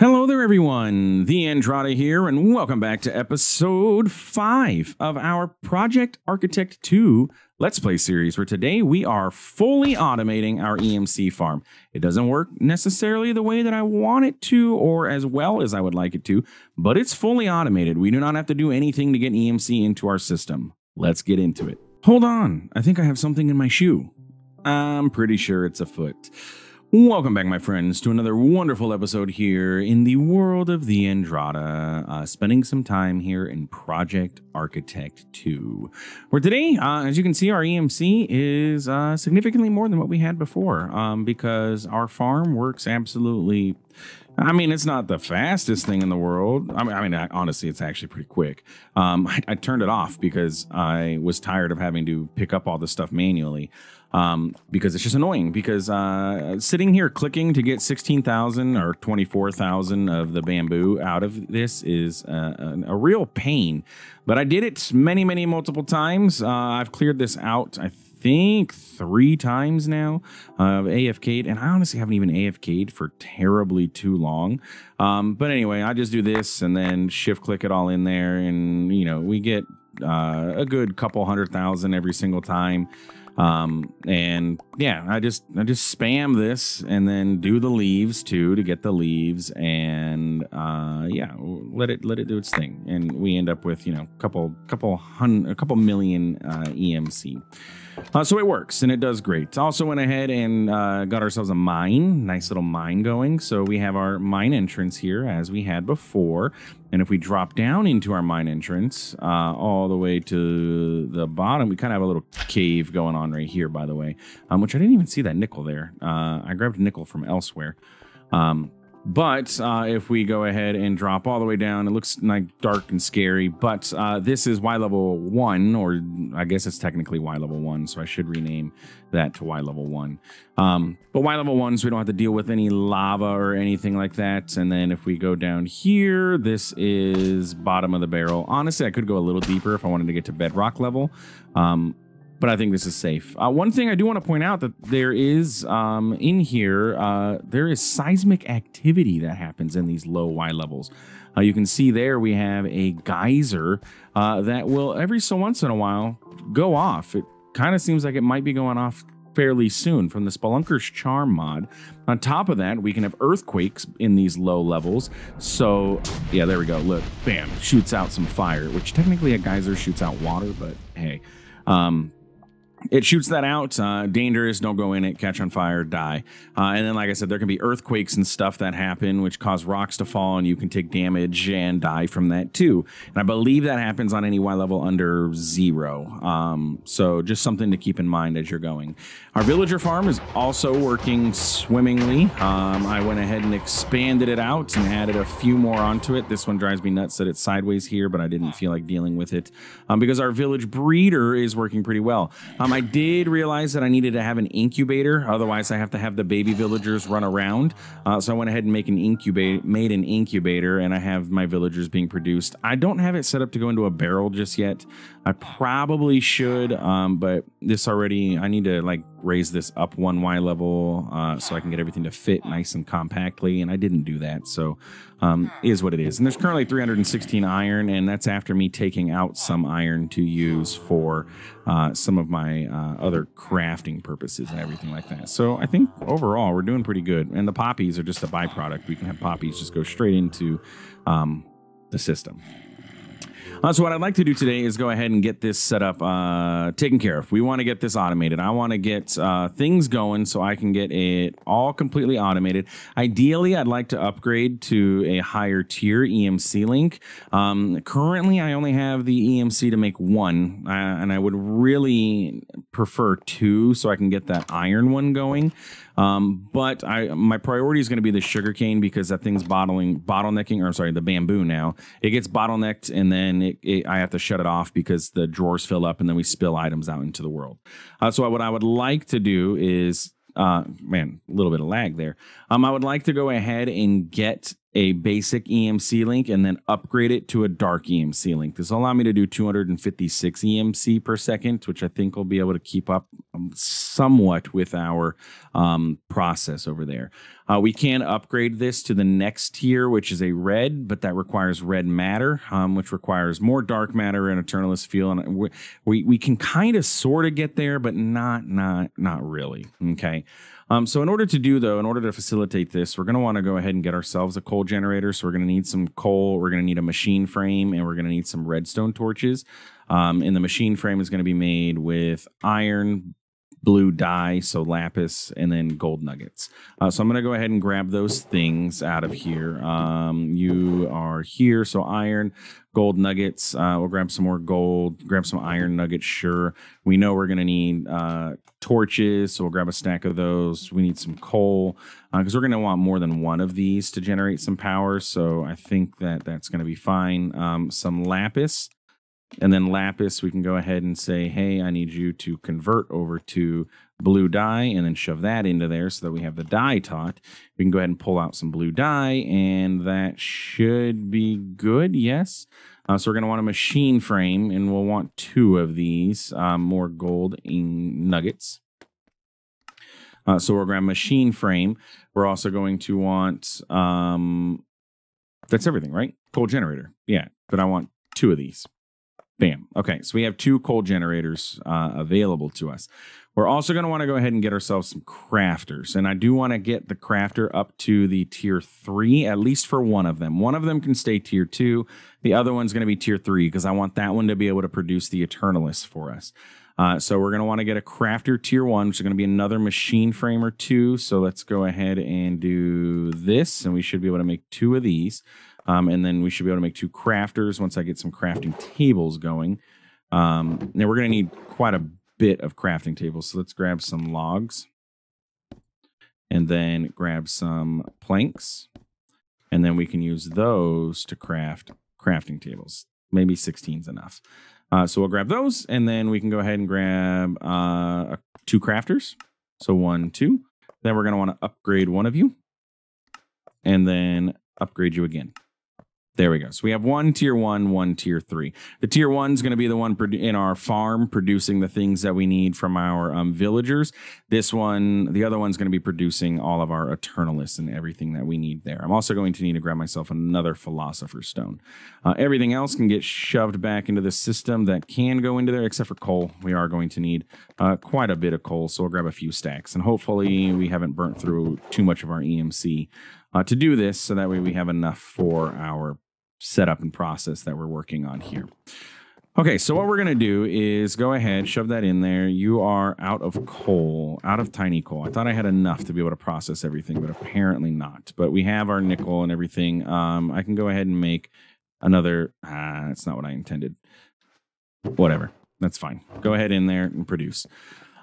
Hello there, everyone. The Andrada here, and welcome back to episode 5 of our Project Architect 2 Let's Play series, where today we are fully automating our EMC farm. It doesn't work necessarily the way that I want it to, or as well as I would like it to, but it's fully automated. We do not have to do anything to get EMC into our system. Let's get into it. Hold on, I think I have something in my shoe. I'm pretty sure it's a foot. Welcome back, my friends, to another wonderful episode here in the world of the Andrada, spending some time here in Project Architect 2, where today, as you can see, our EMC is significantly more than what we had before, because our farm works absolutely... I mean, it's not the fastest thing in the world. I mean, honestly, it's actually pretty quick. I turned it off because I was tired of having to pick up all this stuff manually. Because it's just annoying, because sitting here clicking to get 16,000 or 24,000 of the bamboo out of this is a real pain. But I did it multiple times. I've cleared this out, I think 3 times now. AFK'd, and I honestly haven't even AFK'd for terribly too long. But anyway, I just do this and then shift click it all in there, and you know, we get a good couple 100,000 every single time. And yeah, I just spam this and then do the leaves too to get the leaves, and yeah, let it do its thing, and we end up with, you know, a couple million EMC. So it works and it does great. Also went ahead and got ourselves a mine, nice little mine going. So we have our mine entrance here as we had before. And if we drop down into our mine entrance all the way to the bottom, we kind of have a little cave going on right here, by the way, which I didn't even see that nickel there. I grabbed nickel from elsewhere. But if we go ahead and drop all the way down, it looks like dark and scary, but this is Y level 1, or I guess it's technically Y level 1, so I should rename that to Y level 1. But Y level 1, so we don't have to deal with any lava or anything like that. And then if we go down here, this is bottom of the barrel. Honestly, I could go a little deeper if I wanted to get to bedrock level. But I think this is safe. One thing I do want to point out that there is in here, there is seismic activity that happens in these low Y levels. You can see there we have a geyser that will every so once in a while go off. It kind of seems like it might be going off fairly soon from the Spelunker's Charm mod. On top of that, we can have earthquakes in these low levels. So yeah, there we go. Look, bam, shoots out some fire, which technically a geyser shoots out water, but hey. It shoots that out, dangerous, don't go in it, catch on fire, die. And then, like I said, there can be earthquakes and stuff that happen, which cause rocks to fall, and you can take damage and die from that too. And I believe that happens on any Y level under 0. So just something to keep in mind as you're going. Our villager farm is also working swimmingly. I went ahead and expanded it out and added a few more onto it. This one drives me nuts that it's sideways here, but I didn't feel like dealing with it because our village breeder is working pretty well. I did realize that I needed to have an incubator, otherwise I have to have the baby villagers run around. So I went ahead and made an incubator, and I have my villagers being produced. I don't have it set up to go into a barrel just yet. I probably should, but this already, I need to like raise this up 1 Y level so I can get everything to fit nice and compactly, and I didn't do that, so is what it is. And there's currently 316 iron, and that's after me taking out some iron to use for some of my other crafting purposes and everything like that. So I think overall we're doing pretty good, and the poppies are just a byproduct. We can have poppies just go straight into the system. So what I'd like to do today is go ahead and get this set up, taken care of. We want to get this automated. I want to get things going so I can get it all completely automated. Ideally, I'd like to upgrade to a higher tier EMC link. Currently, I only have the EMC to make 1, and I would really prefer 2 so I can get that iron one going. But my priority is going to be the sugarcane, because that thing's bottlenecking, or I'm sorry, the bamboo now. It gets bottlenecked, and then I have to shut it off because the drawers fill up and then we spill items out into the world. So what I would like to do is, man, a little bit of lag there. I would like to go ahead and get a basic EMC link and then upgrade it to a dark EMC link. This will allow me to do 256 EMC per second, which I think will be able to keep up somewhat with our process over there. We can upgrade this to the next tier, which is a red, but that requires red matter, which requires more dark matter and eternalist feel. And we can kind of sort of get there, but not really. Okay. So in order to facilitate this, we're going to want to go ahead and get ourselves a coal generator. So we're going to need some coal, we're going to need a machine frame, and we're going to need some redstone torches. And the machine frame is going to be made with iron, blue dye, so lapis, and then gold nuggets. So I'm going to go ahead and grab those things out of here. You are here, so iron, gold nuggets. We'll grab some more gold, grab some iron nuggets, sure. We know we're going to need torches, so we'll grab a stack of those. We need some coal, because we're going to want more than one of these to generate some power, so I think that's going to be fine. Some lapis. And then lapis, we can go ahead and say, hey, I need you to convert over to blue dye, and then shove that into there so that we have the dye taught. We can go ahead and pull out some blue dye, and that should be good, yes. So we're going to want a machine frame, and we'll want 2 of these, more gold nuggets. So we'll grab machine frame. We're also going to want, that's everything, right? Coal generator, yeah, but I want 2 of these. Bam. Okay, so we have 2 coal generators available to us. We're also going to want to go ahead and get ourselves some crafters. And I do want to get the crafter up to the tier 3, at least for one of them. One of them can stay tier 2. The other one's going to be tier 3 because I want that one to be able to produce the Eternalist for us. So we're going to want to get a crafter tier 1, which is going to be another machine frame or 2. So let's go ahead and do this. And we should be able to make 2 of these. And then we should be able to make 2 crafters once I get some crafting tables going. Now we're going to need quite a bit of crafting tables. So let's grab some logs. And then grab some planks. And then we can use those to craft crafting tables. Maybe 16's enough. So we'll grab those. And then we can go ahead and grab 2 crafters. So 1, 2. Then we're going to want to upgrade one of you. And then upgrade you again. There we go. So we have 1 tier 1, 1 tier 3. The tier 1 is going to be the one in our farm producing the things that we need from our villagers. This one, the other one's going to be producing all of our Eternalists and everything that we need there. I'm also going to need to grab myself another Philosopher's Stone. Everything else can get shoved back into the system that can go into there, except for coal. We are going to need quite a bit of coal, so we'll grab a few stacks. And hopefully we haven't burnt through too much of our EMC to do this, so that way we have enough for our setup and process that we're working on here. Okay, so what we're going to do is go ahead, shove that in there. You are out of coal, out of tiny coal. I thought I had enough to be able to process everything, but apparently not. But we have our nickel and everything. I can go ahead and make another... that's not what I intended. Whatever. That's fine. Go ahead in there and produce.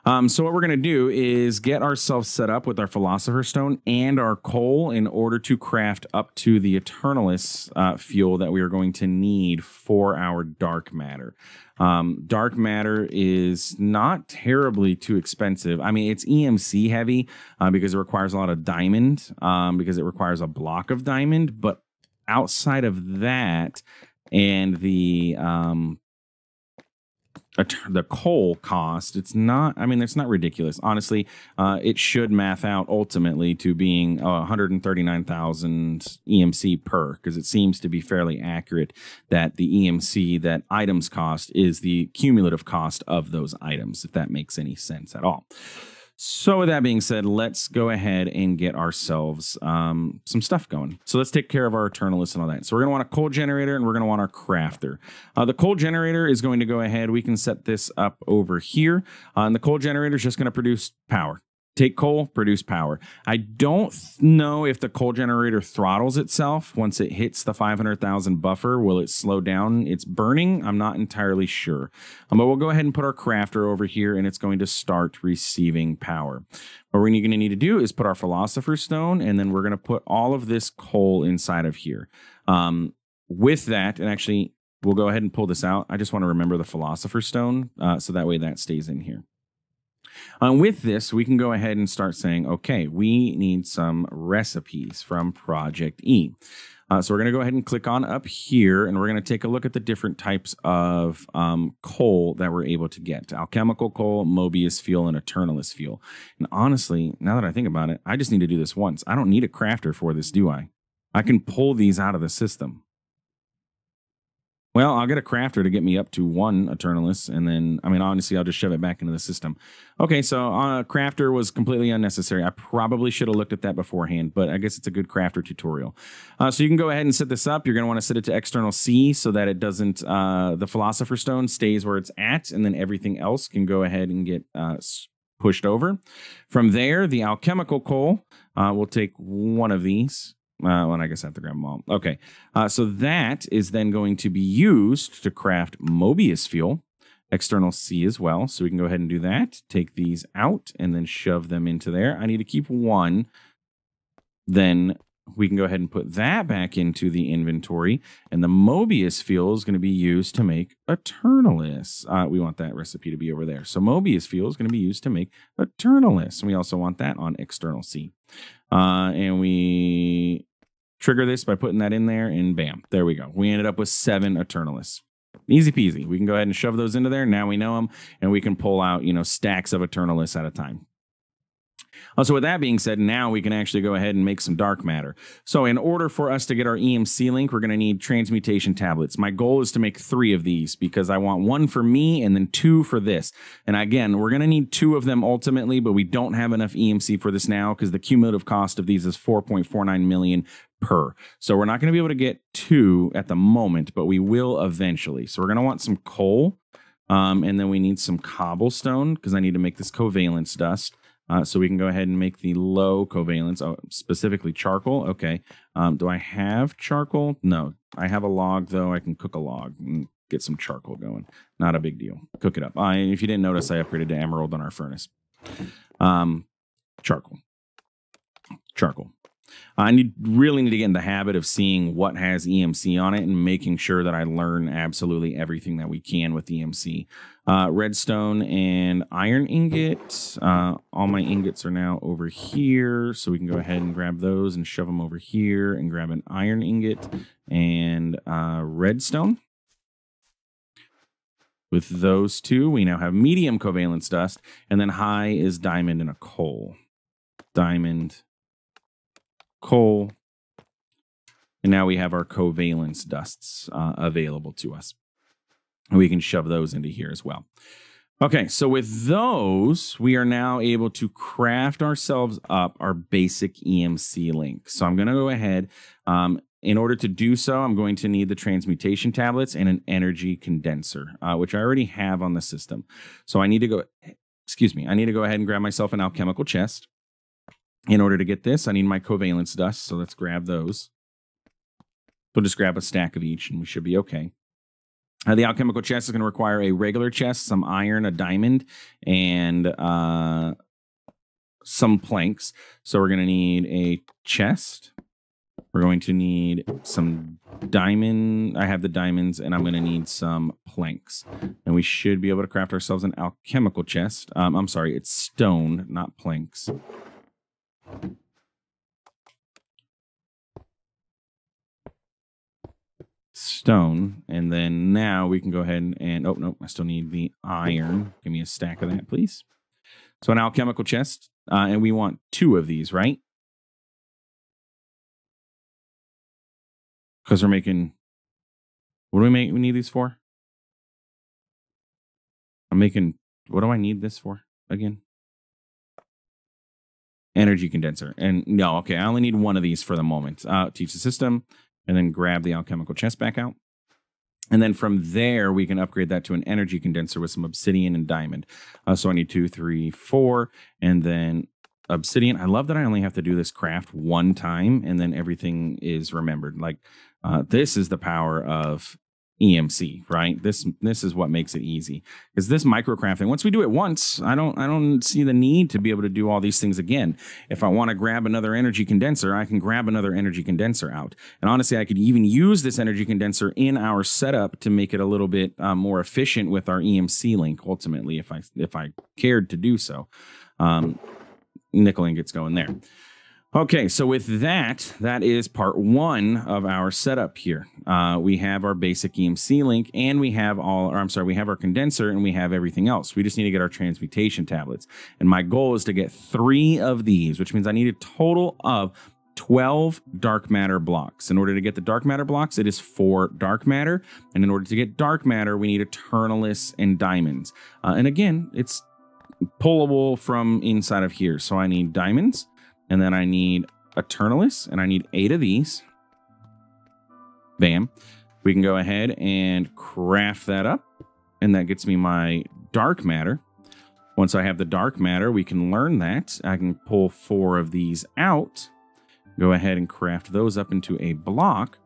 So what we're going to do is get ourselves set up with our Philosopher's Stone and our coal in order to craft up to the Eternalist fuel that we are going to need for our dark matter. Dark matter is not terribly too expensive. I mean, it's EMC heavy because it requires a lot of diamond, because it requires a block of diamond. But outside of that and the coal cost, it's not, I mean, it's not ridiculous. Honestly, it should math out ultimately to being 139,000 EMC per, because it seems to be fairly accurate that the EMC that items cost is the cumulative cost of those items, if that makes any sense at all. So with that being said, let's go ahead and get ourselves some stuff going. So let's take care of our Eternalists and all that. So we're going to want a coal generator and we're going to want our crafter. The coal generator is going to go ahead. We can set this up over here. And the coal generator is just going to produce power. Take coal, produce power. I don't know if the coal generator throttles itself once it hits the 500,000 buffer. Will it slow down its burning? I'm not entirely sure. But we'll go ahead and put our crafter over here, and it's going to start receiving power. What we're going to need to do is put our Philosopher's Stone, and then we're going to put all of this coal inside of here. With that, and actually, we'll go ahead and pull this out. I just want to remember the Philosopher's Stone, so that way that stays in here. With this, we can go ahead and start saying, okay, we need some recipes from ProjectE. So we're going to go ahead and click on up here, and we're going to take a look at the different types of coal that we're able to get. Alchemical coal, Mobius fuel, and Eternalist fuel. And honestly, now that I think about it, I just need to do this once. I don't need a crafter for this, do I? I can pull these out of the system. Well, I'll get a crafter to get me up to 1 Eternalist, and then, I mean, honestly, I'll just shove it back into the system. Okay, so crafter was completely unnecessary. I probably should have looked at that beforehand, but I guess it's a good crafter tutorial. So you can go ahead and set this up. You're going to want to set it to external C so that it doesn't, the Philosopher's Stone stays where it's at, and then everything else can go ahead and get pushed over. From there, the alchemical coal, we'll take 1 of these. Well, I guess I have to grab them all. Okay, so that is then going to be used to craft Mobius fuel, external C as well. So we can go ahead and do that. Take these out and then shove them into there. I need to keep 1. Then we can go ahead and put that back into the inventory. And the Mobius fuel is going to be used to make Eternalists. We want that recipe to be over there. So Mobius fuel is going to be used to make Eternalists. And we also want that on external C. And we trigger this by putting that in there, and bam, there we go. We ended up with 7 Eternalists. Easy peasy. We can go ahead and shove those into there. Now we know them, and we can pull out, you know, stacks of Eternalists at a time. So with that being said, now we can actually go ahead and make some dark matter. So in order for us to get our EMC link, we're going to need transmutation tablets. My goal is to make 3 of these because I want 1 for me and then 2 for this. And again, we're going to need 2 of them ultimately, but we don't have enough EMC for this now because the cumulative cost of these is 4.49 million per. So we're not going to be able to get 2 at the moment, but we will eventually. So we're going to want some coal, and then we need some cobblestone because I need to make this covalence dust. So we can go ahead and make the low covalence, specifically charcoal. Okay. Do I have charcoal? No. I have a log, though. I can cook a log and get some charcoal going. Not a big deal. Cook it up. If you didn't notice, I upgraded to emerald on our furnace. Charcoal. I really need to get in the habit of seeing what has EMC on it and making sure that I learn absolutely everything that we can with EMC. Redstone and iron ingot. All my ingots are now over here, so we can go ahead and grab those and shove them over here and grab an iron ingot and redstone. With those 2, we now have medium covalence dust, and then high is diamond and a coal. Diamond, coal, and now we have our covalence dusts available to us. And we can shove those into here as well. Okay, so with those, we are now able to craft ourselves up our basic EMC link. So I'm going to go ahead. In order to do so, I'm going to need the transmutation tablets and an energy condenser, which I already have on the system. So I need to go, I need to go ahead and grab myself an alchemical chest. In order to get this, I need my covalence dust, so let's grab those. We'll just grab a stack of each, and we should be okay. The alchemical chest is going to require a regular chest, some iron, a diamond, and some planks. So we're going to need a chest. We're going to need some diamond. I have the diamonds, and I'm going to need some planks. And we should be able to craft ourselves an alchemical chest. I'm sorry, it's stone, not planks. Stone, and then now we can go ahead and oh no, I still need the iron. Give me a stack of that, please. So an alchemical chest, and we want 2 of these, right? Because we're making, what do we need these for? I'm making, what do I need this for again? Energy condenser. And no, okay, I only need 1 of these for the moment. Teach the system, and then grab the alchemical chest back out. And then from there, we can upgrade that to an energy condenser with some obsidian and diamond. So I need 2, 3, 4, and then obsidian. I love that I only have to do this craft 1 time, and then everything is remembered. Like, this is the power of EMC, right? This is what makes it easy. Because this microcrafting, once we do it once, I don't see the need to be able to do all these things again. If I want to grab another energy condenser, I can grab another energy condenser out. And honestly, I could even use this energy condenser in our setup to make it a little bit more efficient with our EMC link, ultimately, if I cared to do so. Nickel ingots going there. Okay, so with that is part one of our setup here. We have our basic EMC link, and we have we have our condenser, and we have everything else. We just need to get our transmutation tablets. And my goal is to get 3 of these, which means I need a total of 12 dark matter blocks. In order to get the dark matter blocks, it is 4 dark matter. And in order to get dark matter, we need Eternalists and diamonds. And again, it's pullable from inside of here. So I need diamonds. And then I need Eternalists, and I need 8 of these. Bam. We can go ahead and craft that up, and that gets me my dark matter. Once I have the dark matter, we can learn that. I can pull 4 of these out, go ahead and craft those up into a block,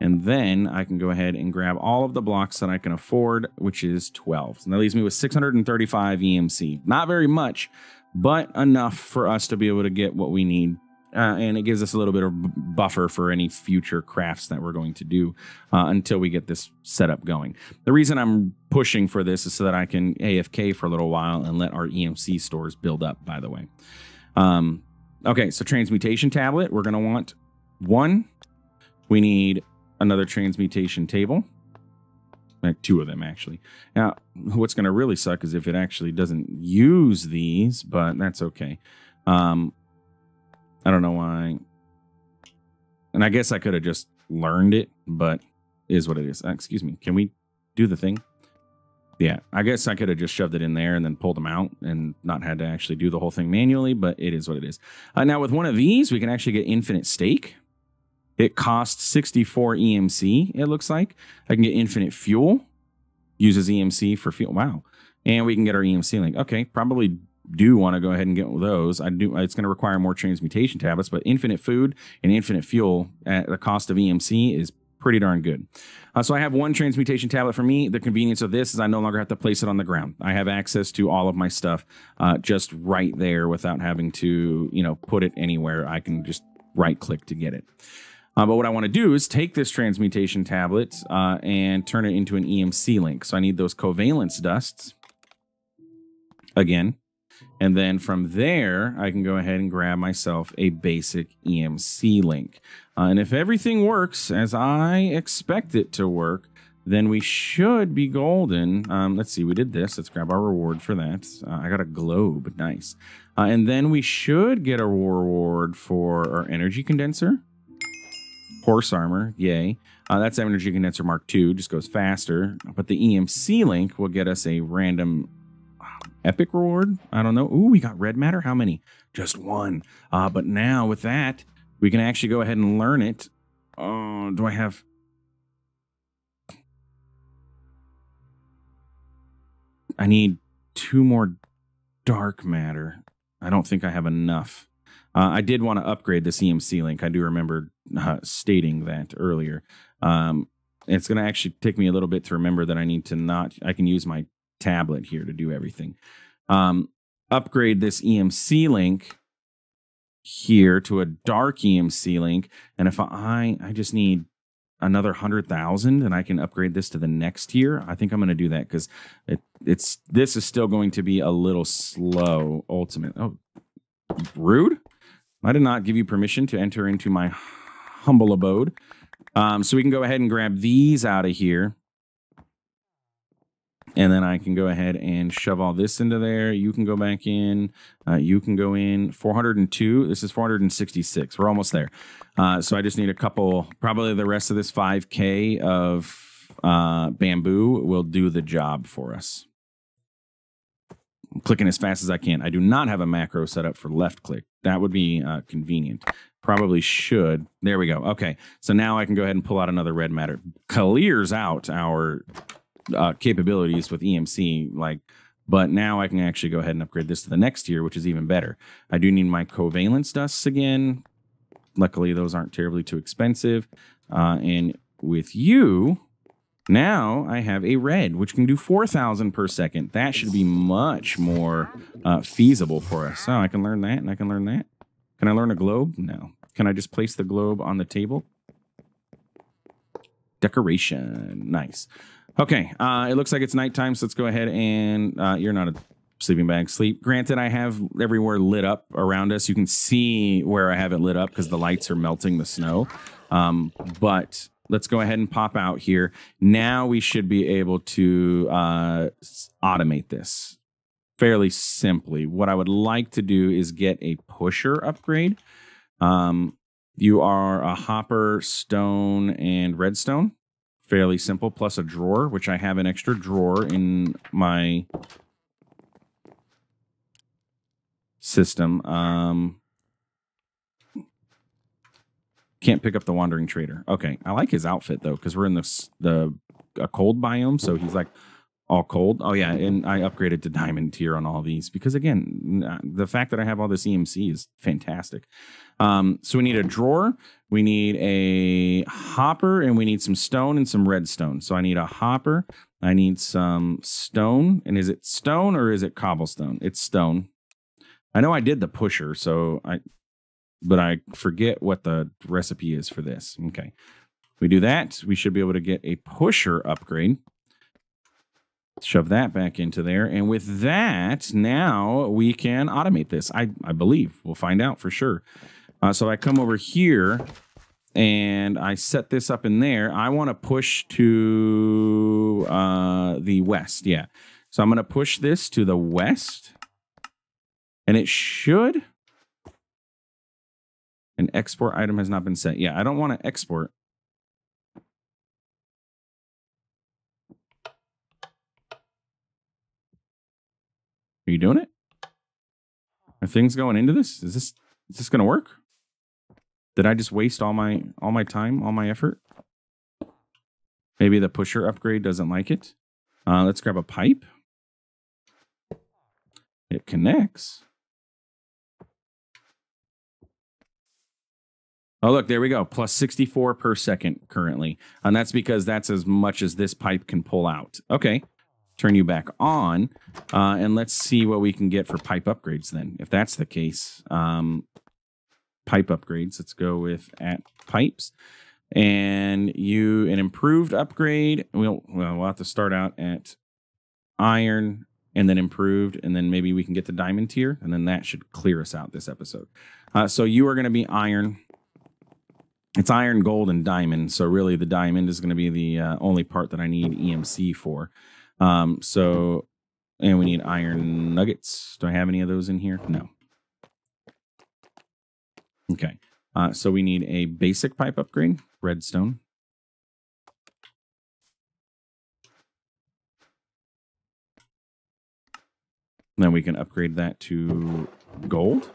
and then I can go ahead and grab all of the blocks that I can afford, which is 12. And that leaves me with 635 EMC. Not very much, but enough for us to be able to get what we need. And it gives us a little bit of buffer for any future crafts that we're going to do until we get this setup going. The reason I'm pushing for this is so that I can AFK for a little while and let our EMC stores build up, by the way. Okay, so transmutation tablet, we're going to want 1. We need another transmutation table. Like 2 of them, actually. Now, what's going to really suck is if it actually doesn't use these, but that's okay. I don't know why. And I guess I could have just learned it, but it is what it is. Excuse me. Can we do the thing? Yeah, I guess I could have just shoved it in there and then pulled them out and not had to actually do the whole thing manually, but it is what it is. Now, with one of these, we can actually get infinite stake. It costs 64 EMC, it looks like. I can get infinite fuel. Uses EMC for fuel. Wow. And we can get our EMC link. Okay, probably do want to go ahead and get those. It's going to require more transmutation tablets, but infinite food and infinite fuel at the cost of EMC is pretty darn good. So I have 1 transmutation tablet for me. The convenience of this is I no longer have to place it on the ground. I have access to all of my stuff just right there without having to, put it anywhere. I can just right-click to get it. But what I want to do is take this transmutation tablet and turn it into an EMC link. So I need those covalence dusts again. And then from there, I can go ahead and grab myself a basic EMC link. And if everything works as I expect it to work, then we should be golden. Let's see, we did this. Let's grab our reward for that. I got a globe. Nice. And then we should get a reward for our energy condenser. Horse armor, yay. That's energy condenser Mark II, just goes faster. But the EMC link will get us a random epic reward. I don't know. Ooh, we got red matter. How many? Just 1. But now with that, we can actually go ahead and learn it. Oh, do I have... I need 2 more dark matter. I don't think I have enough. I did want to upgrade this EMC link. I do remember stating that earlier. It's going to actually take me a little bit to remember that I need to I can use my tablet here to do everything. Upgrade this EMC link here to a dark EMC link. And if I just need another 100,000 and I can upgrade this to the next tier, I think I'm going to do that because this is still going to be a little slow ultimate. Oh, rude. I did not give you permission to enter into my humble abode. So we can go ahead and grab these out of here. And then I can go ahead and shove all this into there. You can go back in. You can go in. 402. This is 466. We're almost there. So I just need a couple, probably the rest of this 5K of bamboo will do the job for us. I'm clicking as fast as I can. I do not have a macro set up for left click. That would be convenient. Probably should. There we go. Okay. So now I can go ahead and pull out another red matter. Clears out our capabilities with EMC, but now I can actually go ahead and upgrade this to the next tier, which is even better. I do need my covalence dusts again. Luckily, those aren't terribly too expensive. And with you, Now I have a red, which can do 4,000 per second. That should be much more feasible for us. So I can learn that, and I can learn that. Can I learn a globe? No. Can I just place the globe on the table? Decoration. Nice. Okay, it looks like it's nighttime, so let's go ahead and... you're not a sleeping bag. Sleep. Granted, I have everywhere lit up around us. You can see where I have it lit up because the lights are melting the snow. But... let's go ahead and pop out here. Now we should be able to automate this fairly simply. What I would like to do is get a pusher upgrade. You are a hopper, stone, and redstone. Fairly simple, plus a drawer, which I have an extra drawer in my system. Can't pick up the Wandering Trader. Okay, I like his outfit though, because we're in a cold biome, so he's like all cold. Oh yeah, and I upgraded to diamond tier on all these because again, the fact that I have all this EMC is fantastic. So we need a drawer, we need a hopper, and we need some stone and some redstone. So I need a hopper, I need some stone, and is it stone or is it cobblestone? It's stone. I know I did the pusher, but I forget what the recipe is for this. Okay. We do that. We should be able to get a pusher upgrade. Shove that back into there. And with that, now we can automate this. I believe. We'll find out for sure. So I come over here and I set this up in there. I want to push to the west. Yeah. So I'm going to push this to the west. And it should... an export item has not been set. Yeah, I don't want to export. Are you doing it? Are things going into this? Is this going to work? Did I just waste all my time, all my effort? Maybe the pusher upgrade doesn't like it. Let's grab a pipe. It connects. Oh, look, there we go. Plus 64 per second currently. And that's because that's as much as this pipe can pull out. Okay. Turn you back on. And let's see what we can get for pipe upgrades then. If that's the case. Pipe upgrades. Let's go with @pipes. And an improved upgrade. We'll have to start out at iron and then improved. And then maybe we can get to diamond tier. And then that should clear us out this episode. So you are going to be iron. It's iron, gold, and diamond. So really the diamond is going to be the only part that I need EMC for. And we need iron nuggets. Do I have any of those in here? No. Okay. So we need a basic pipe upgrade, redstone. Then we can upgrade that to gold.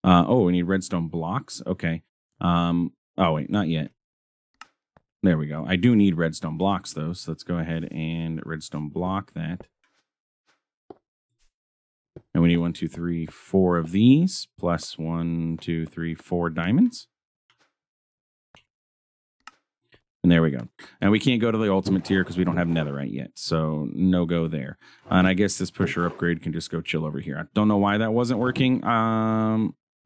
Oh, we need redstone blocks. Okay. Oh, wait, not yet. There we go. I do need redstone blocks, though. So let's go ahead and redstone block that. And we need 1, 2, 3, 4 of these, plus 1, 2, 3, 4 diamonds. And there we go. And we can't go to the ultimate tier because we don't have netherite yet. So no go there. And I guess this pusher upgrade can just go chill over here. I don't know why that wasn't working.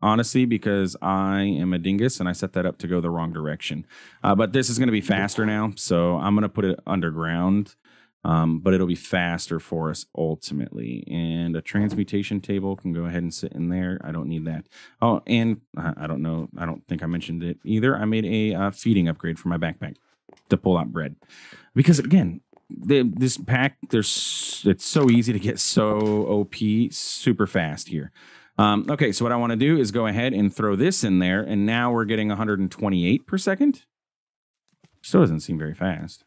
Honestly, because I am a dingus and I set that up to go the wrong direction. But this is going to be faster now. So I'm going to put it underground. But it'll be faster for us ultimately. And a transmutation table can go ahead and sit in there. I don't need that. Oh, and I don't know. I don't think I mentioned it either. I made a feeding upgrade for my backpack to pull out bread. Because again, this pack, it's so easy to get so OP super fast here. Okay, so what I want to do is go ahead and throw this in there. And now we're getting 128 per second. Still doesn't seem very fast.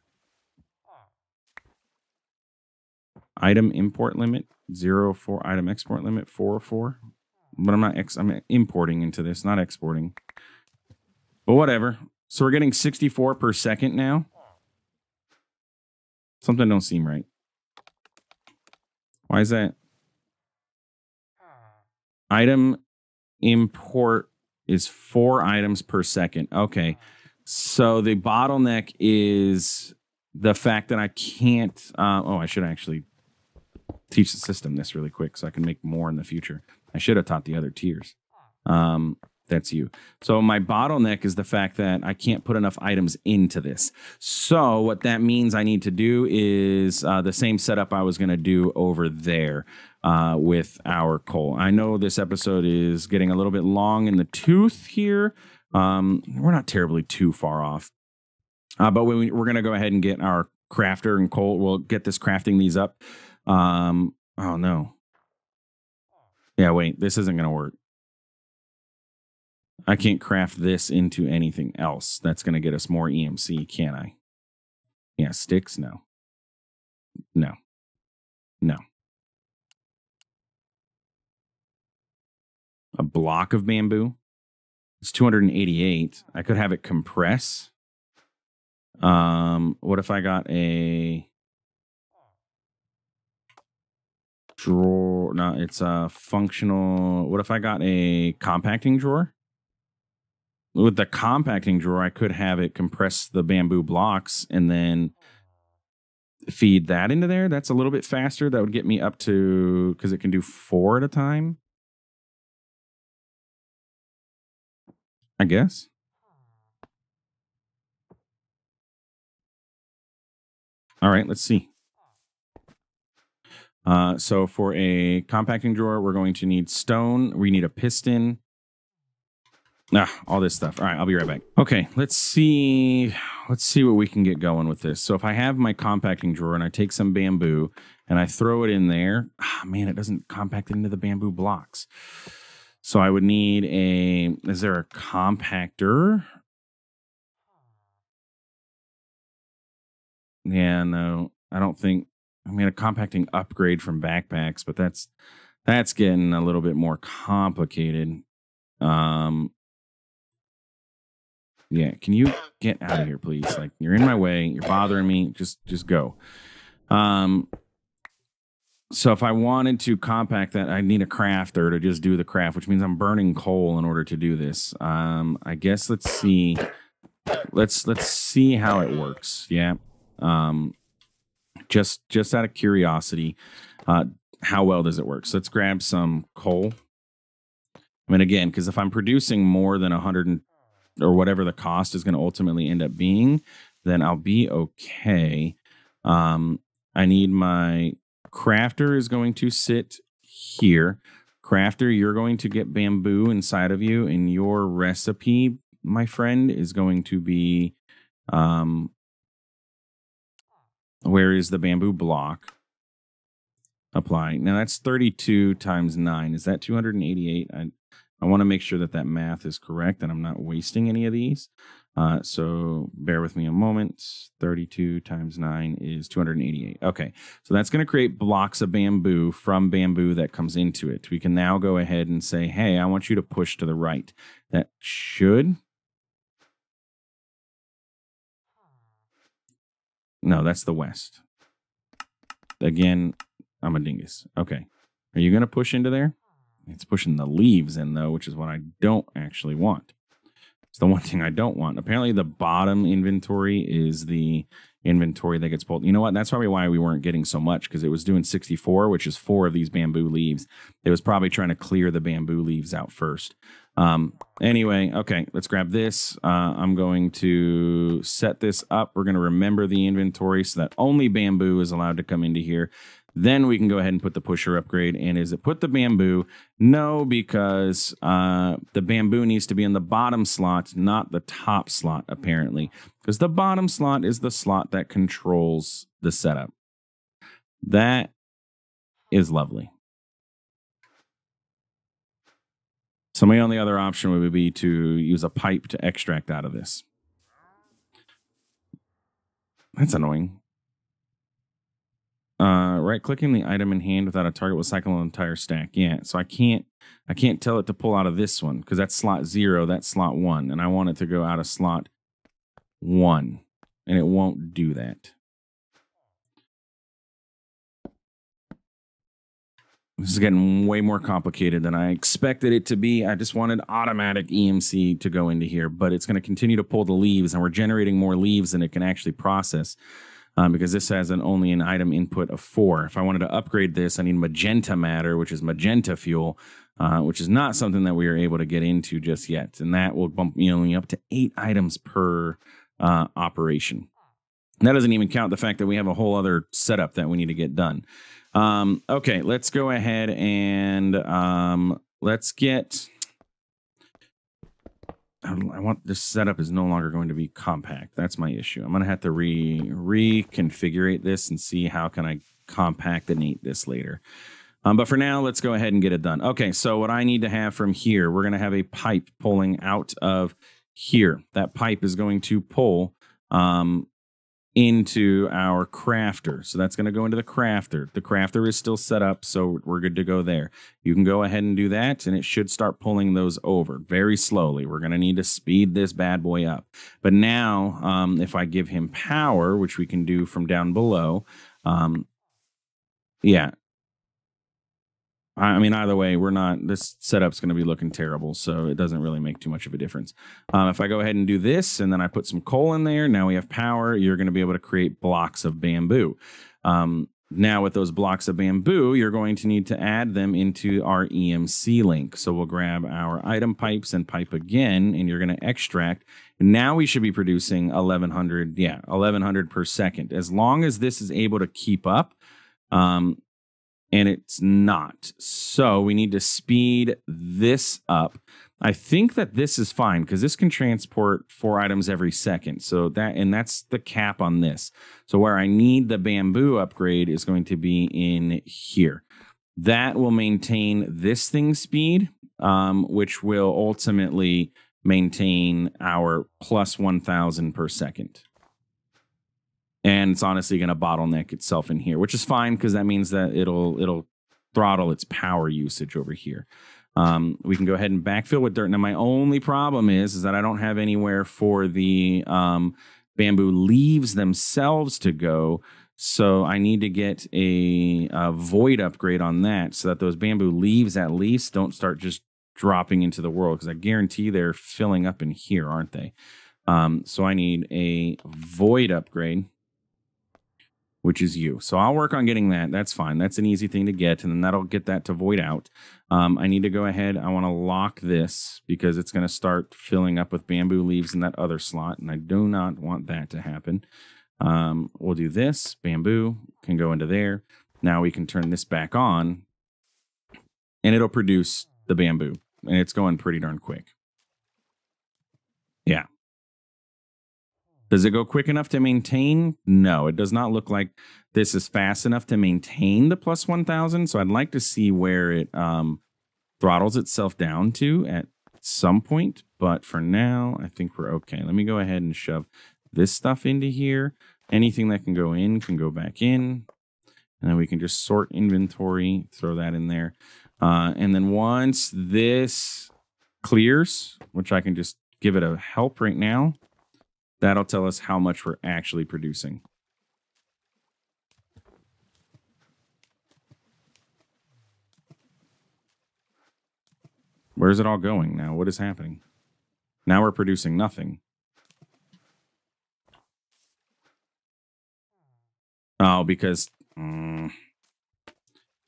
Item import limit 0.4. Item export limit 4.4. But I'm importing into this, not exporting. But whatever. So we're getting 64 per second now. Something don't seem right. Why is that? Item import is 4 items per second. Okay. So the bottleneck is the fact that I can't. Oh, I should actually teach the system this really quick so I can make more in the future. I should have taught the other tiers. That's you. So my bottleneck is the fact that I can't put enough items into this. So what that means I need to do is the same setup I was going to do over there with our coal. I know this episode is getting a little bit long in the tooth here. We're not terribly too far off. But we're going to go ahead and get our crafter and coal. We'll get this crafting these up. Oh, no. Yeah, wait. This isn't going to work. I can't craft this into anything else. That's going to get us more EMC, can I? Yeah, sticks? No. No. No. A block of bamboo? It's 288. I could have it compress. What if I got a drawer? No, it's a functional. What if I got a compacting drawer? With the compacting drawer, I could have it compress the bamboo blocks and then feed that into there. That's a little bit faster. That would get me up to, because it can do 4 at a time, I guess. All right, let's see. So for a compacting drawer, we're going to need stone. We need a piston. All this stuff. All right, I'll be right back. Okay, let's see what we can get going with this. So if I have my compacting drawer and I take some bamboo and I throw it in there, man, it doesn't compact it into the bamboo blocks. So I would need is there a compactor? Yeah, no, I don't think. I mean, a compacting upgrade from backpacks, but that's getting a little bit more complicated. Yeah, can you get out of here, please? Like, you're in my way. You're bothering me. Just go. So if I wanted to compact that, I'd need a crafter to just do the craft, which means I'm burning coal in order to do this. I guess let's see. Let's see how it works. Yeah. Just out of curiosity, how well does it work? So let's grab some coal. I mean, again, because if I'm producing more than 100 or whatever the cost is going to ultimately end up being, then I'll be okay. I need my crafter is going to sit here. Crafter, you're going to get bamboo inside of you, and your recipe, my friend, is going to be where is the bamboo block? Apply. Now that's 32 times 9. Is that 288? I want to make sure that math is correct and I'm not wasting any of these. So bear with me a moment. 32 times 9 is 288. Okay, so that's going to create blocks of bamboo from bamboo that comes into it. We can now go ahead and say, hey, I want you to push to the right. That should... No, that's the west. Again, I'm a dingus. Okay. Are you going to push into there? It's pushing the leaves in, though, which is what I don't actually want. It's the one thing I don't want. Apparently, the bottom inventory is the inventory that gets pulled. You know what? That's probably why we weren't getting so much, because it was doing 64, which is 4 of these bamboo leaves. It was probably trying to clear the bamboo leaves out first. Anyway, okay, let's grab this. I'm going to set this up. We're going to remember the inventory so that only bamboo is allowed to come into here. Then we can go ahead and put the pusher upgrade. And is it put the bamboo? No, because the bamboo needs to be in the bottom slot, not the top slot, apparently. Because the bottom slot is the slot that controls the setup. That is lovely. So my only other option would be to use a pipe to extract out of this. That's annoying. Right-clicking the item in hand without a target will cycle an entire stack. Yeah, so I can't tell it to pull out of this one because that's slot 0, that's slot 1, and I want it to go out of slot 1, and it won't do that. This is getting way more complicated than I expected it to be. I just wanted automatic EMC to go into here, but it's going to continue to pull the leaves, and we're generating more leaves than it can actually process because this has only an item input of 4. If I wanted to upgrade this, I need magenta matter, which is magenta fuel, which is not something that we are able to get into just yet. And that will bump me only up to 8 items per operation. And that doesn't even count the fact that we have a whole other setup that we need to get done. Okay, let's go ahead and let's get... I want this setup is no longer going to be compact. That's my issue. I'm going to have to reconfigure this and see how can I compactinate this later. But for now, let's go ahead and get it done. Okay, so what I need to have from here, we're going to have a pipe pulling out of here. That pipe is going to pull into our crafter. So that's going to go into the crafter. The crafter is still set up, so we're good to go there. You can go ahead and do that, and it should start pulling those over very slowly. We're going to need to speed this bad boy up. But now, if I give him power, which we can do from down below, yeah. I mean, either way, this setup's going to be looking terrible, so it doesn't really make too much of a difference. If I go ahead and do this, and then I put some coal in there, now we have power, you're going to be able to create blocks of bamboo. Now with those blocks of bamboo, you're going to need to add them into our EMC link. So we'll grab our item pipes and pipe again, and you're going to extract. Now we should be producing 1100, 1100 per second. As long as this is able to keep up, and it's not. So we need to speed this up. I think that this is fine because this can transport 4 items every second. So that's the cap on this. So where I need the bamboo upgrade is going to be in here. That will maintain this thing's speed, which will ultimately maintain our plus 1,000 per second. And it's honestly going to bottleneck itself in here, which is fine because that means that it'll throttle its power usage over here. We can go ahead and backfill with dirt. Now, my only problem is that I don't have anywhere for the bamboo leaves themselves to go. So I need to get a void upgrade on that so that those bamboo leaves at least don't start just dropping into the world, because I guarantee they're filling up in here, aren't they? So I need a void upgrade, which is you. So I'll work on getting that. That's fine. That's an easy thing to get, and then that'll get that to void out. I need to go ahead. I want to lock this because it's going to start filling up with bamboo leaves in that other slot, and I do not want that to happen. We'll do this. Bamboo can go into there. Now we can turn this back on, and it'll produce the bamboo, and it's going pretty darn quick. Yeah. Does it go quick enough to maintain? No, it does not look like this is fast enough to maintain the plus 1,000. So I'd like to see where it throttles itself down to at some point. But for now, I think we're okay. Let me go ahead and shove this stuff into here. Anything that can go in can go back in. And then we can just sort inventory, throw that in there. And then once this clears, which I can just give it a help right now, that'll tell us how much we're actually producing. Where's it all going now? What is happening? Now we're producing nothing. Oh, because I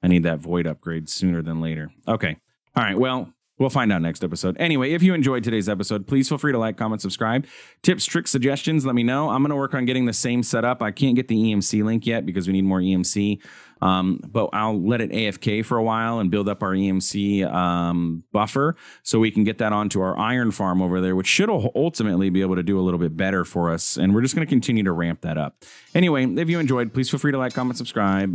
need that void upgrade sooner than later. Okay. All right. Well, we'll find out next episode. Anyway, if you enjoyed today's episode, please feel free to like, comment, subscribe. Tips, tricks, suggestions, let me know. I'm going to work on getting the same setup. I can't get the EMC link yet because we need more EMC. But I'll let it AFK for a while and build up our EMC buffer so we can get that onto our iron farm over there, which should ultimately be able to do a little bit better for us. And we're just going to continue to ramp that up. Anyway, if you enjoyed, please feel free to like, comment, subscribe.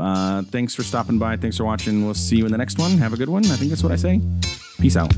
Thanks for stopping by. Thanks for watching. We'll see you in the next one. Have a good one. I think that's what I say. Peace out.